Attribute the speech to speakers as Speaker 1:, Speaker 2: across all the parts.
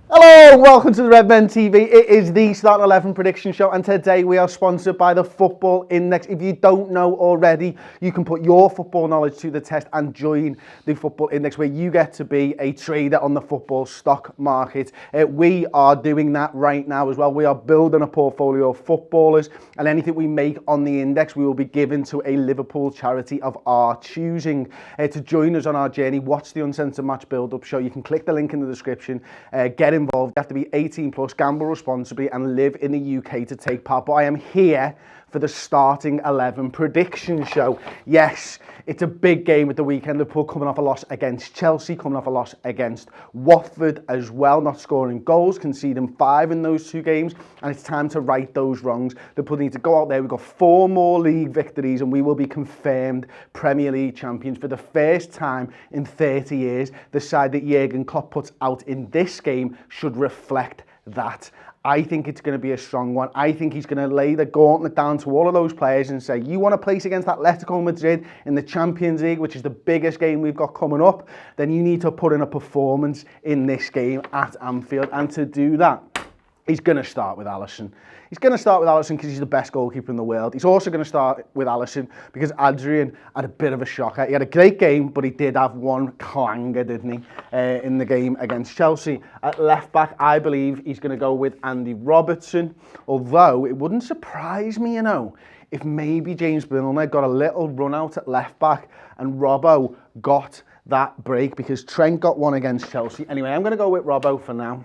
Speaker 1: Hello, welcome to the Redmen TV. It is the Start 11 prediction show, and today we are sponsored by the Football Index. If you don't know already, you can put your football knowledge to the test and join the Football Index, where you get to be a trader on the football stock market. We are doing that right now as well. We are building a portfolio of footballers, and anything we make on the index, we will be given to a Liverpool charity of our choosing. To join us on our journey, watch the Uncensored Match Build-Up show. You can click the link in the description, get involved. You have to be 18 plus, gamble responsibly, and live in the UK to take part. But I am here for the starting 11 prediction show. Yes, it's a big game at the weekend. Liverpool coming off a loss against Chelsea, coming off a loss against Watford as well, not scoring goals, conceding 5 in those 2 games, and it's time to right those wrongs. Liverpool need to go out there. We've got 4 more league victories and we will be confirmed Premier League champions for the first time in 30 years. The side that Jurgen Klopp puts out in this game should reflect that. I think it's going to be a strong one. I think he's going to lay the gauntlet down to all of those players and say, you want to place against Atletico Madrid in the Champions League, which is the biggest game we've got coming up, then you need to put in a performance in this game at Anfield. And to do that, he's going to start with Alisson. He's going to start with Alisson because he's the best goalkeeper in the world. He's also going to start with Alisson because Adrian had a bit of a shocker. He had a great game, but he did have one clanger, didn't he, in the game against Chelsea. At left back, I believe he's going to go with Andy Robertson, although it wouldn't surprise me, if maybe James Milner got a little run out at left back and Robbo got that break because Trent got one against Chelsea. Anyway, I'm going to go with Robbo for now.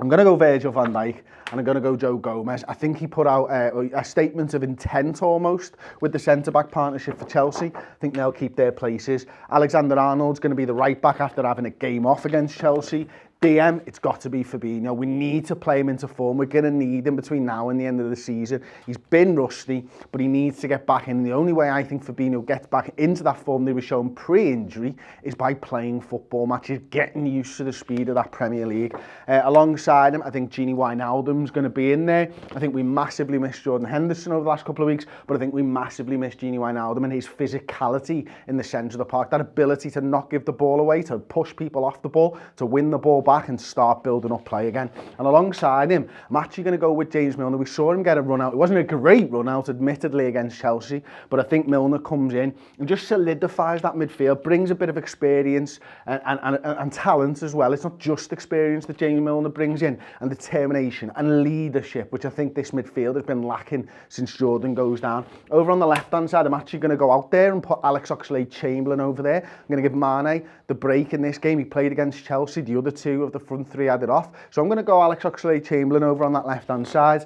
Speaker 1: I'm going to go Virgil van Dijk and I'm going to go Joe Gomez. I think he put out a statement of intent almost with the centre-back partnership for Chelsea. I think they'll keep their places. Alexander-Arnold's going to be the right-back after having a game off against Chelsea. DM, it's got to be Fabinho. We need to play him into form. We're going to need him between now and the end of the season. He's been rusty, but he needs to get back in. The only way I think Fabinho gets back into that form they were shown pre-injury is by playing football matches, getting used to the speed of that Premier League. Alongside him, I think Gini Wijnaldum's going to be in there. I think we massively missed Jordan Henderson over the last couple of weeks, but I think we massively missed Gini Wijnaldum and his physicality in the centre of the park, that ability to not give the ball away, to push people off the ball, to win the ball back and start building up play again. And alongside him, I'm actually going to go with James Milner. We saw him get a run out. It wasn't a great run out, admittedly, against Chelsea, but I think Milner comes in and just solidifies that midfield, brings a bit of experience and talent as well. It's not just experience that James Milner brings in, and determination and leadership, which I think this midfield has been lacking since Jordan goes down. Over on the left-hand side, I'm actually going to go out there and put Alex Oxlade-Chamberlain over there. I'm going to give Mane the break in this game. He played against Chelsea. The other 2 of the front 3 had it off. So I'm going to go Alex Oxlade-Chamberlain over on that left-hand side.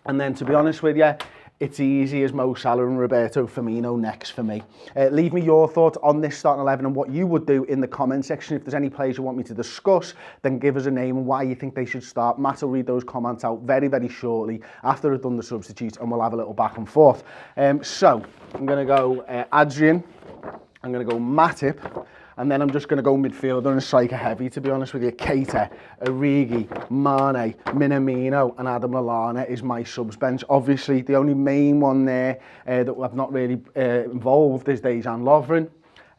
Speaker 1: And then, to be honest with you, it's easy as Mo Salah and Roberto Firmino next for me. Leave me your thoughts on this starting 11 and what you would do in the comment section. If there's any players you want me to discuss, then give us a name and why you think they should start. Matt will read those comments out very, very shortly after I've done the substitutes, and we'll have a little back and forth. So I'm going to go Adrian. I'm going to go Matip. And then I'm just going to go midfielder and striker heavy, to be honest with you. Keita, Origi, Mane, Minamino and Adam Lallana is my subs bench. Obviously, the only main one there that I've not really involved is Dejan Lovren.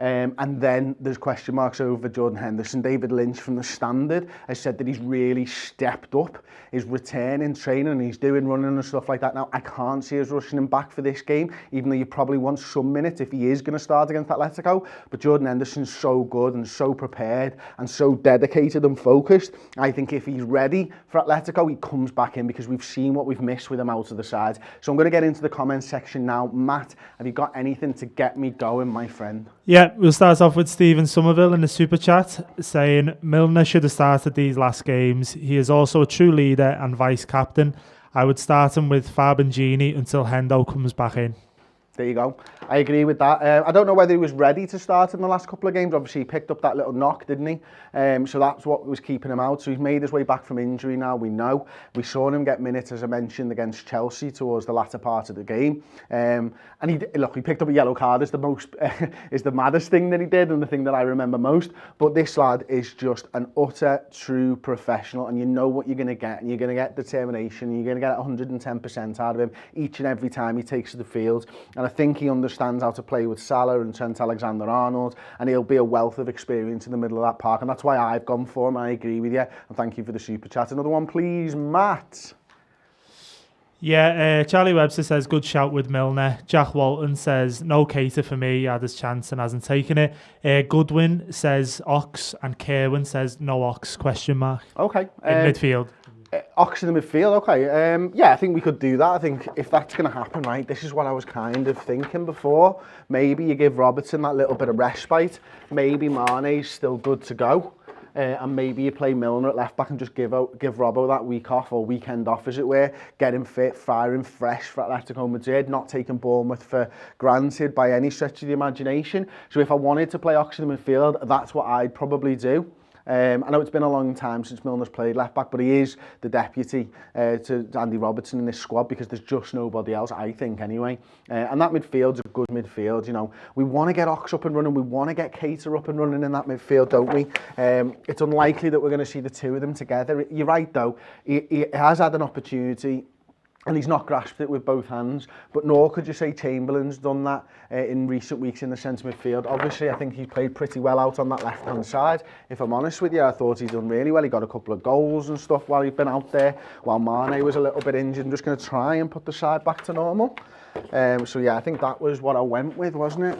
Speaker 1: And then there's question marks over Jordan Henderson. David Lynch from the Standard has said that he's really stepped up his return in training and he's doing running and stuff like that. Now, I can't see us rushing him back for this game, even though you probably want some minutes if he is going to start against Atletico. But Jordan Henderson's so good and so prepared and so dedicated and focused. I think if he's ready for Atletico, he comes back in because we've seen what we've missed with him out of the side. So I'm going to get into the comments section now. Matt, have you got anything to get me going, my friend?
Speaker 2: Yeah, we'll start off with Stephen Somerville in the super chat saying Milner should have started these last games. He is also a true leader and vice captain. I would start him with Fab and Gini until Hendo comes back in.
Speaker 1: There you go. I agree with that. I don't know whether he was ready to start in the last couple of games. Obviously, he picked up that little knock, didn't he? So that's what was keeping him out. So he's made his way back from injury now, we know. We saw him get minutes, as I mentioned, against Chelsea towards the latter part of the game. And he picked up a yellow card is the maddest thing that he did and the thing that I remember most. But this lad is just an utter, true professional, and you know what you're going to get. And you're going to get determination, and you're going to get 110% out of him each and every time he takes to the field. And I think he understands how to play with Salah and Trent Alexander-Arnold, and he'll be a wealth of experience in the middle of that park, and that's why I've gone for him. I agree with you, and thank you for the super chat. Another one, please, Matt.
Speaker 2: Yeah, Charlie Webster says, good shout with Milner. Jack Walton says, no Keita for me. He had his chance and hasn't taken it. Goodwin says Ox, and Kerwin says no Ox, question mark.
Speaker 1: Okay.
Speaker 2: In midfield.
Speaker 1: Ox in the midfield, okay. Yeah, I think we could do that. I think if that's going to happen, right, this is what I was kind of thinking before. Maybe you give Robertson that little bit of respite. Maybe Mane's still good to go. And maybe you play Milner at left back and just give Robbo that week off, or weekend off as it were, get him fit, fire him fresh for Atletico Madrid, not taking Bournemouth for granted by any stretch of the imagination. So if I wanted to play Ox in the midfield, that's what I'd probably do. I know it's been a long time since Milner's played left back, but he is the deputy to Andy Robertson in this squad because there's just nobody else, I think, anyway. And that midfield's a good midfield, you know. We want to get Ox up and running, we want to get Keita up and running in that midfield, don't we? It's unlikely that we're going to see the two of them together. You're right, though. He has had an opportunity, and he's not grasped it with both hands, but nor could you say Chamberlain's done that in recent weeks in the centre midfield. Obviously, I think he's played pretty well out on that left-hand side. If I'm honest with you, I thought he'd done really well. He got a couple of goals and stuff while he'd been out there, while Mane was a little bit injured. I'm just going to try and put the side back to normal. So yeah, I think that was what I went with, wasn't it?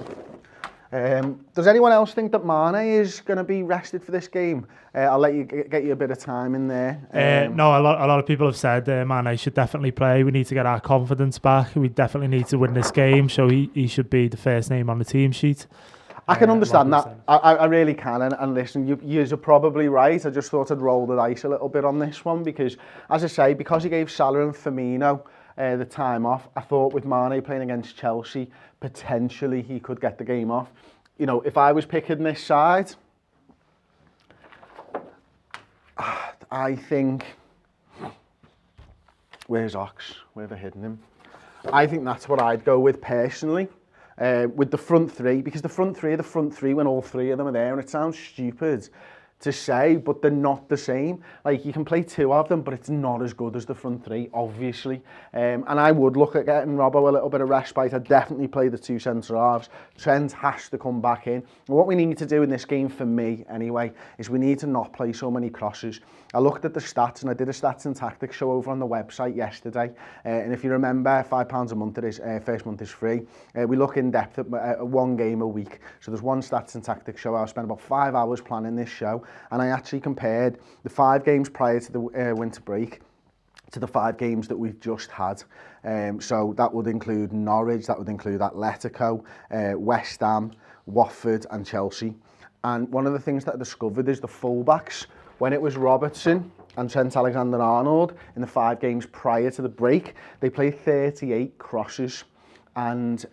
Speaker 1: Does anyone else think that Mane is going to be rested for this game? I'll let you get you a bit of time in there.
Speaker 2: No, a lot of people have said Mane should definitely play. We need to get our confidence back. We definitely need to win this game, so he should be the first name on the team sheet.
Speaker 1: I can understand that. I really can. And listen, you're probably right. I just thought I'd roll the dice a little bit on this one because, as I say, because he gave Salah and Firmino the time off, I thought with Mane playing against Chelsea, potentially he could get the game off. You know, if I was picking this side, I think... Where's Ox? Where have I hidden him? I think that's what I'd go with personally. With the front three, because the front three are the front three when all three of them are there, and it sounds stupid to say, but they're not the same. Like, you can play two of them, but it's not as good as the front three, obviously. And I would look at getting Robbo a little bit of respite. I'd definitely play the two centre-halves. Trent has to come back in. And what we need to do in this game, for me anyway, is we need to not play so many crosses. I looked at the stats, and I did a stats and tactics show over on the website yesterday. And if you remember, £5 a month it is, first month is free. We look in depth at one game a week. So there's one stats and tactics show. I spent about 5 hours planning this show, and I actually compared the 5 games prior to the winter break to the 5 games that we've just had. So that would include Norwich, that would include Atletico, West Ham, Watford and Chelsea. And one of the things that I discovered is the fullbacks. When it was Robertson and Trent Alexander-Arnold in the 5 games prior to the break, they played 38 crosses. And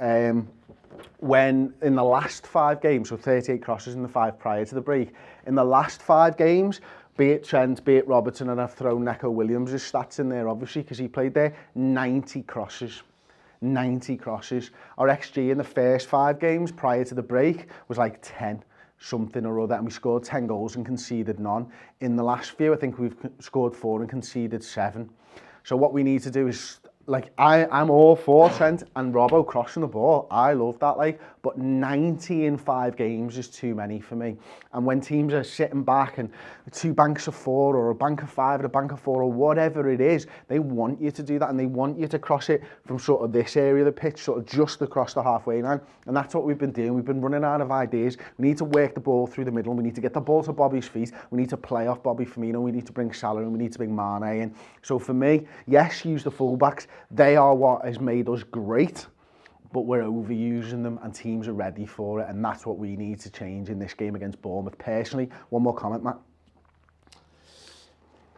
Speaker 1: when in the last 5 games, so 38 crosses in the 5 prior to the break, in the last 5 games, be it Trent, be it Robertson, and I've thrown Neco Williams' stats in there, obviously, because he played there, 90 crosses. 90 crosses. Our XG in the first 5 games prior to the break was like 10. Something or other, and we scored 10 goals and conceded none. In the last few, I think we've scored 4 and conceded 7. So what we need to do is, like, I'm all for Trent and Robbo crossing the ball. I love that, like, but 90 in 5 games is too many for me. And when teams are sitting back and 2 banks of 4 or a bank of 5 and a bank of 4 or whatever it is, they want you to do that, and they want you to cross it from sort of this area of the pitch, sort of just across the halfway line. And that's what we've been doing. We've been running out of ideas. We need to work the ball through the middle. We need to get the ball to Bobby's feet. We need to play off Bobby Firmino. We need to bring Salah and we need to bring Mane in. So for me, yes, use the fullbacks. They are what has made us great, but we're overusing them and teams are ready for it, and that's what we need to change in this game against Bournemouth. Personally, one more comment, Matt.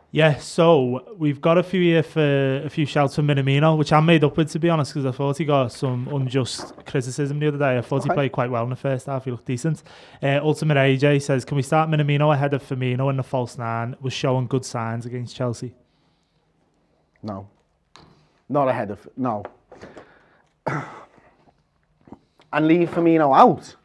Speaker 2: Yeah, so we've got a few here for a few shouts from Minamino, which I made up with, to be honest, because I thought he got some unjust criticism the other day. I thought he played quite well in the first half. He looked decent. Ultimate AJ says, can we start Minamino ahead of Firmino in the false 9? Was showing good signs against Chelsea.
Speaker 1: No. Not ahead of... No. And leave Firmino out.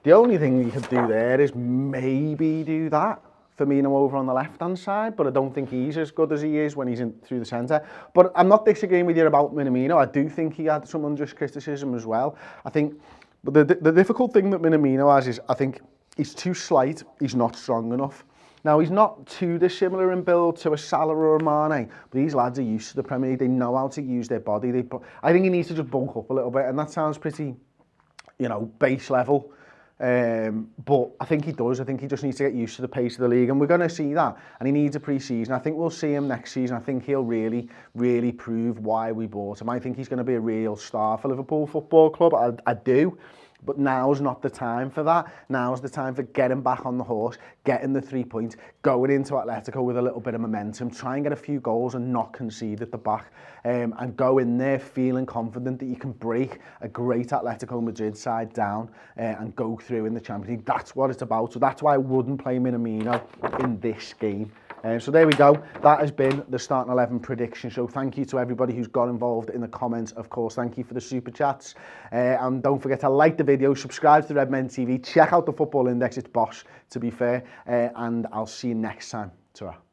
Speaker 1: The only thing you could do there is maybe do that. Firmino over on the left-hand side, but I don't think he's as good as he is when he's in through the centre. But I'm not disagreeing with you about Minamino. I do think he had some unjust criticism as well. I think but the difficult thing that Minamino has is I think he's too slight, he's not strong enough. Now, he's not too dissimilar in build to a Salah or a Mane, but these lads are used to the Premier League. They know how to use their body. I think he needs to just bulk up a little bit, and that sounds pretty, you know, base level. But I think he does. I think he just needs to get used to the pace of the league, and we're going to see that. And he needs a pre-season. I think we'll see him next season. I think he'll really, really prove why we bought him. I think he's going to be a real star for Liverpool Football Club. I do. But now's not the time for that. Now's the time for getting back on the horse, getting the 3 points, going into Atletico with a little bit of momentum, try and get a few goals and not concede at the back, and go in there feeling confident that you can break a great Atletico Madrid side down and go through in the Champions League. That's what it's about. So that's why I wouldn't play Minamino in this game. So there we go. That has been the Starting 11 prediction show. Thank you to everybody who's got involved in the comments. Of course, thank you for the super chats. And don't forget to like the video, subscribe to Redmen TV, check out the Football Index. It's boss, to be fair. And I'll see you next time. Ta-ra.